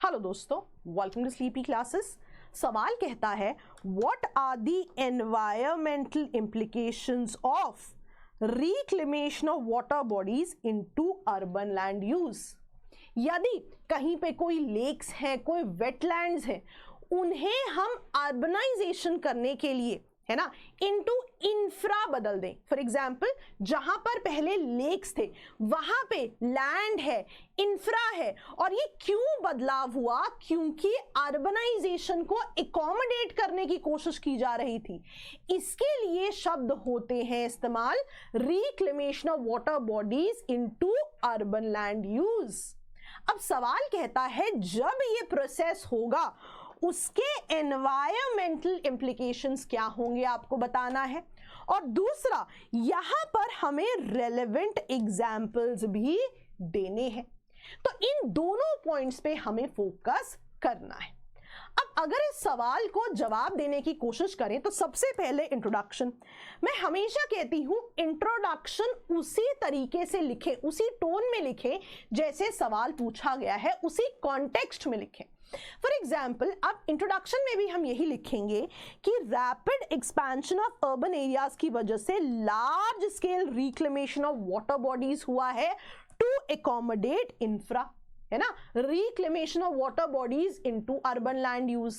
Hello दोस्तों, welcome to sleepy classes. सवाल कहता है what are the environmental implications of reclamation of water bodies into urban land use. यदि कहीं पे कोई लेक्स हैं, कोई वेटलैंड्स हैं, उन्हें हम अर्बनाइजेशन करने के लिए, है ना, इनटू इंफ्रा बदल दें। फॉर एग्जाम्पल, जहां पर पहले लेक्स थे वहां पे लैंड है, इंफ्रा है। और ये क्यों बदलाव हुआ? क्योंकि अर्बनाइजेशन को एकोमोडेट करने की कोशिश की जा रही थी। इसके लिए शब्द होते हैं इस्तेमाल reclamation of water bodies into urban land use. अब सवाल कहता है जब ये प्रोसेस होगा उसके एनवायरमेंटल इम्प्लीकेशंस क्या होंगे, आपको बताना है। और दूसरा, यहां पर हमें रेलेवेंट एग्जाम्पल्स भी देने हैं। तो इन दोनों पॉइंट्स पे हमें फोकस करना है। अब अगर इस सवाल को जवाब देने की कोशिश करें तो सबसे पहले इंट्रोडक्शन। मैं हमेशा कहती हूं इंट्रोडक्शन उसी तरीके से लिखें, उसी टोन में लिखें जैसे सवाल पूछा गया है, उसी कॉन्टेक्स्ट में लिखें। फॉर एग्जाम्पल, अब इंट्रोडक्शन में भी हम यही लिखेंगे कि rapid expansion of urban areas की वजह से large scale reclamation of water bodies हुआ है टू एकोमोडेट इंफ्रा, है ना, reclamation of water bodies into urban land use.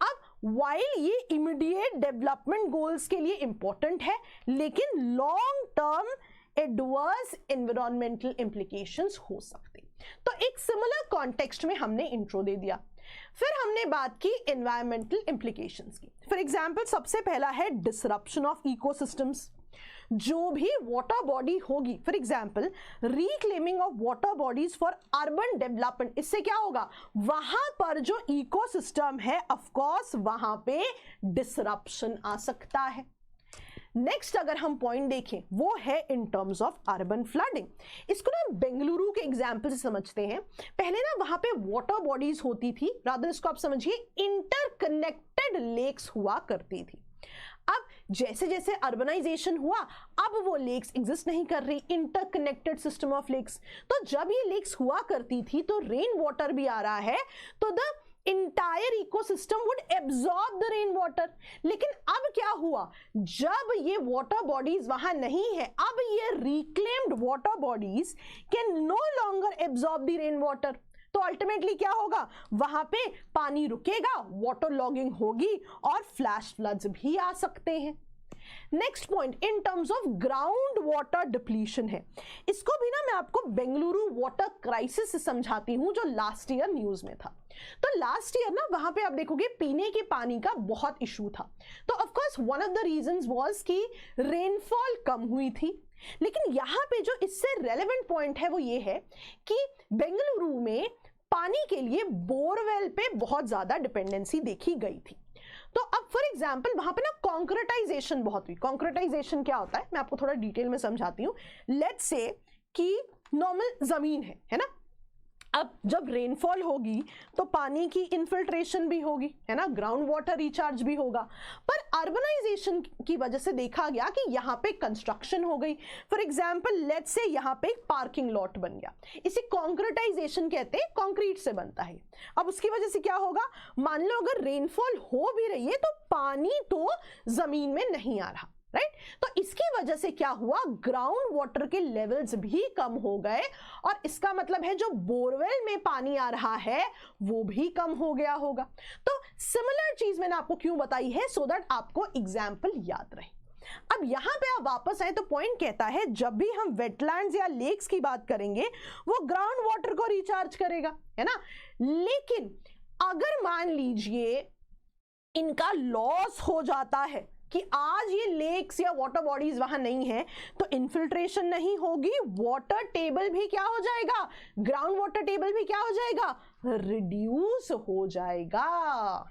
अब वाइल ये इमीडिएट डेवलपमेंट गोल्स के लिए इंपॉर्टेंट है, लेकिन long term adverse environmental implications हो सकते। तो एक सिमिलर कॉन्टेक्स्ट में हमने इंट्रो दे दिया। फिर हमने बात की एनवायरमेंटल इंप्लीकेशंस की। फॉर एग्जांपल, सबसे पहला है डिसरप्शन ऑफ इकोसिस्टम्स। जो भी वाटर बॉडी होगी, for example reclaiming of water bodies for urban development, इससे क्या होगा? वहां पर जो इकोसिस्टम है, ऑफ कोर्स वहां पे डिसरप्शन आ सकता है। नेक्स्ट अगर हम पॉइंट देखें वो है in terms of urban flooding. इसको ना बेंगलुरु के एग्जांपल से समझते हैं। पहले ना वहां पे वाटर बॉडीज होती थी, रादर इसको आप समझिए इंटरकनेक्टेड लेक्स हुआ करती थी। अब जैसे जैसे अर्बनाइजेशन हुआ, अब वो लेक्स एग्जिस्ट नहीं कर रही, इंटरकनेक्टेड सिस्टम ऑफ लेक्स। तो जब ये लेक्स हुआ करती थी तो रेन वाटर भी आ रहा है, तो the entire ecosystem would absorb the rain water. लेकिन अब क्या हुआ? जब ये वाटर बॉडीज वहां नहीं है, अब ये reclaimed water bodies can no longer absorb the rain water. तो अल्टीमेटली क्या होगा? वहां पे पानी रुकेगा, वाटर लॉगिंग होगी और फ्लैश फ्लड्स भी आ सकते हैं। Next point in terms of ground water depletion है। इसको भी ना मैं आपको बेंगलुरु वाटर क्राइसिस से समझाती हूं, जो लास्ट ईयर न्यूज में था। तो लास्ट ईयर ना वहां पे आप देखोगे पीने के पानी का बहुत इशू था। तो of course one of the reasons was कि रेनफॉल कम हुई थी। लेकिन यहां पे जो इससे रेलेवेंट पॉइंट है वो ये है कि बेंगलुरु में पानी के लिए बोरवेल पे बहुत ज्यादा डिपेंडेंसी देखी गई थी। तो अब फॉर एग्जाम्पल वहां पे ना कॉन्क्रेटाइजेशन बहुत हुई। कॉन्क्रेटाइजेशन क्या होता है मैं आपको थोड़ा डिटेल में समझाती हूँ। लेट्स से कि नॉर्मल जमीन है ना, अब जब रेनफॉल होगी तो पानी की इनफिल्ट्रेशन भी होगी, है ना, ग्राउंड वाटर रिचार्ज भी होगा। पर अर्बनाइजेशन की वजह से देखा गया कि यहाँ पे कंस्ट्रक्शन हो गई। फॉर एग्जांपल लेट्स से यहाँ पे एक पार्किंग लॉट बन गया, इसे कॉन्क्रीटाइजेशन कहते हैं, कंक्रीट से बनता है। अब उसकी वजह से क्या होगा? मान लो अगर रेनफॉल हो भी रही है तो पानी तो जमीन में नहीं आ रहा, राइट। तो इसकी वजह से क्या हुआ? ग्राउंड वाटर के लेवल्स भी कम हो गए, और इसका मतलब है जो बोरवेल में पानी आ रहा है वो भी कम हो गया होगा। तो सिमिलर चीज मैंने आपको क्यों बताई है? सो दैट आपको एग्जाम्पल याद रहे। अब यहां पे आप वापस आए तो पॉइंट कहता है जब भी हम वेटलैंड्स या लेक्स की बात करेंगे वो ग्राउंड वाटर को रिचार्ज करेगा, है ना। लेकिन अगर मान लीजिए इनका लॉस हो जाता है कि आज ये लेक्स या वाटर बॉडीज वहां नहीं है, तो इनफिल्ट्रेशन नहीं होगी, वाटर टेबल भी क्या हो जाएगा? ग्राउंड वाटर टेबल भी क्या हो जाएगा? रिड्यूस हो जाएगा।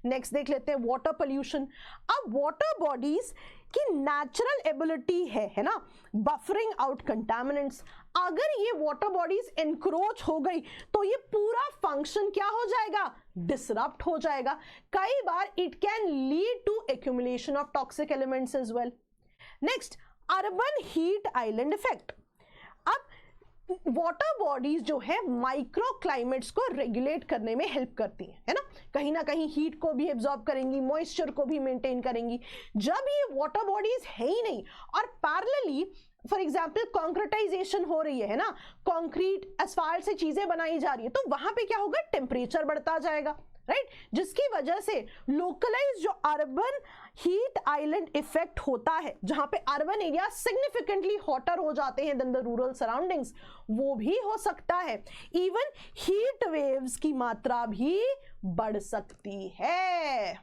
नेक्स्ट देख लेते हैं वाटर पोल्यूशन। अब वाटर बॉडीज की नेचुरल एबिलिटी है ना, बफरिंग आउट कंटामिनेंट्स। अगर ये वाटर बॉडीज एनक्रोच हो गई तो ये पूरा फंक्शन क्या हो जाएगा? डिसरप्ट हो जाएगा। कई बार it can lead to accumulation of toxic elements as well. Next, urban heat island effect. अब वाटर बॉडीज जो है माइक्रो क्लाइमेट्स को रेगुलेट करने में हेल्प करती हैं, है ना कहीं हीट को भी एब्जॉर्ब करेंगी, मॉइस्चर को भी मेंटेन करेंगी। जब ये वाटर बॉडीज है ही नहीं और पैरेलली फॉर एग्जाम्पल कॉन्क्रीटाइजेशन हो रही है ना, कंक्रीट एस्फाल्ट से चीजें बनाई जा रही है, तो वहां पे क्या होगा, टेम्परेचर बढ़ता जाएगा, राइट, जिसकी वजह से लोकलाइज जो अर्बन हीट आइलैंड इफेक्ट होता है, जहां पे अर्बन एरिया सिग्निफिकेंटली हॉटर हो जाते हैं देन द रूरल सराउंडिंग्स, वो भी हो सकता है। इवन हीट वेव्स की मात्रा भी बढ़ सकती है।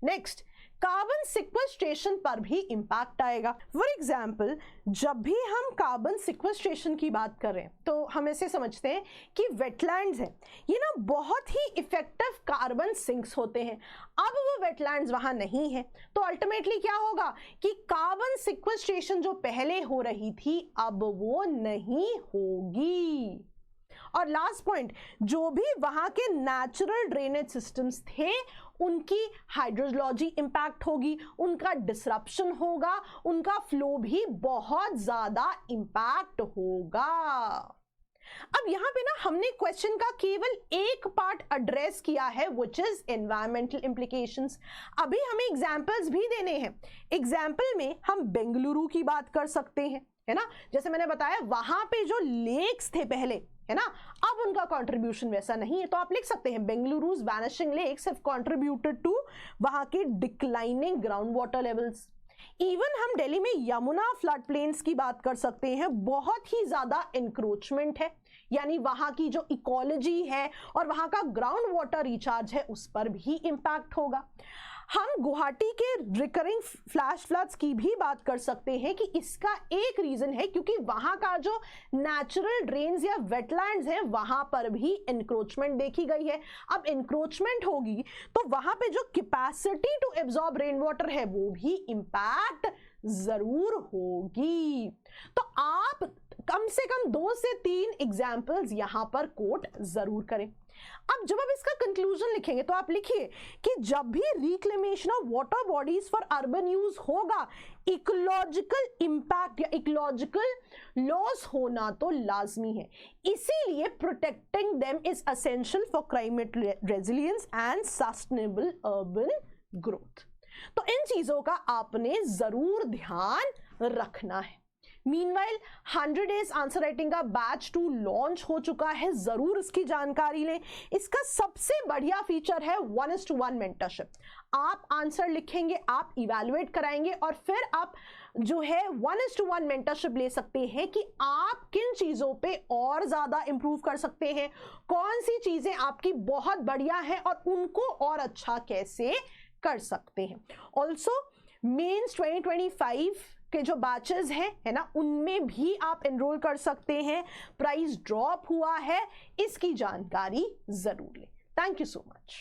नेक्स्ट, कार्बन सिक्वेस्ट्रेशन पर भी इंपैक्ट आएगा। फॉर एग्जाम्पल जब भी हम कार्बन सिक्वेस्ट्रेशन की बात कर रहे हैं तो हम ऐसे समझते हैं कि वेटलैंड्स हैं, ये ना बहुत ही इफेक्टिव कार्बन सिंक्स होते हैं। अब वो वेटलैंड्स वहां नहीं है तो अल्टीमेटली क्या होगा कि कार्बन सिक्वेस्ट्रेशन जो पहले हो रही थी अब वो नहीं होगी। और लास्ट पॉइंट, जो भी वहां के नेचुरल ड्रेनेज सिस्टम्स थे उनकी हाइड्रोलॉजी इंपैक्ट होगी, उनका डिसरप्शन होगा, उनका फ्लो भी बहुत ज्यादा इंपैक्ट होगा। अब यहां पे ना हमने क्वेश्चन का केवल एक पार्ट एड्रेस किया है व्हिच इज एनवायरमेंटल इंप्लीकेशंस। अभी हमें एग्जांपल्स भी देने हैं। एग्जांपल में हम बेंगलुरु की बात कर सकते हैं, है ना, जैसे मैंने बताया वहां पे जो लेक्स थे पहले, है ना, अब उनका कंट्रीब्यूशन वैसा नहीं है, तो आप लिख सकते हैं Bengaluru's vanishing lakes have contributed to वहां के declining ground water levels. Even हम दिल्ली में यमुना फ्लड प्लेन्स की बात कर सकते हैं, बहुत ही ज्यादा इंक्रोचमेंट है, यानी वहां की जो इकोलॉजी है और वहां का ग्राउंड वाटर रिचार्ज है उस पर भी इंपैक्ट होगा। हम गुवाहाटी के रिकरिंग फ्लैश फ्लड्स की भी बात कर सकते हैं कि इसका एक रीजन है क्योंकि वहां का जो नेचुरल ड्रेन्स या वेटलैंड्स हैं वहां पर भी इंक्रोचमेंट देखी गई है। अब इंक्रोचमेंट होगी तो वहां पे जो capacity to absorb rain water है वो भी इंपैक्ट जरूर होगी। तो आप कम से कम 2 से 3 एग्जाम्पल्स यहां पर कोट जरूर करें। अब जब आप इसका कंक्लूजन लिखेंगे तो आप लिखिए कि जब भी reclamation of water bodies for urban use होगा, इकोलॉजिकल इंपैक्ट या इकोलॉजिकल लॉस होना तो लाजमी है, इसीलिए protecting them is essential for climate resilience and sustainable urban growth. तो इन चीजों का आपने जरूर ध्यान रखना है। मीनवाइल 100 डेज आंसर राइटिंग का बैच 2 लॉन्च हो चुका है, जरूर इसकी जानकारी लें। इसका सबसे बढ़िया फीचर है 1:1 मेंटरशिप। आप आंसर लिखेंगे, आप इवैल्यूएट कराएंगे और फिर आप जो है 1:1 मेंटरशिप ले सकते हैं कि आप किन चीजों पे और ज्यादा इंप्रूव कर सकते हैं, कौन सी चीजें आपकी बहुत बढ़िया है और उनको और अच्छा कैसे कर सकते हैं। ऑल्सो मेंस 2025 के जो बैचेस हैं, है ना, उनमें भी आप एनरोल कर सकते हैं। प्राइस ड्रॉप हुआ है, इसकी जानकारी जरूर लें। Thank you so much.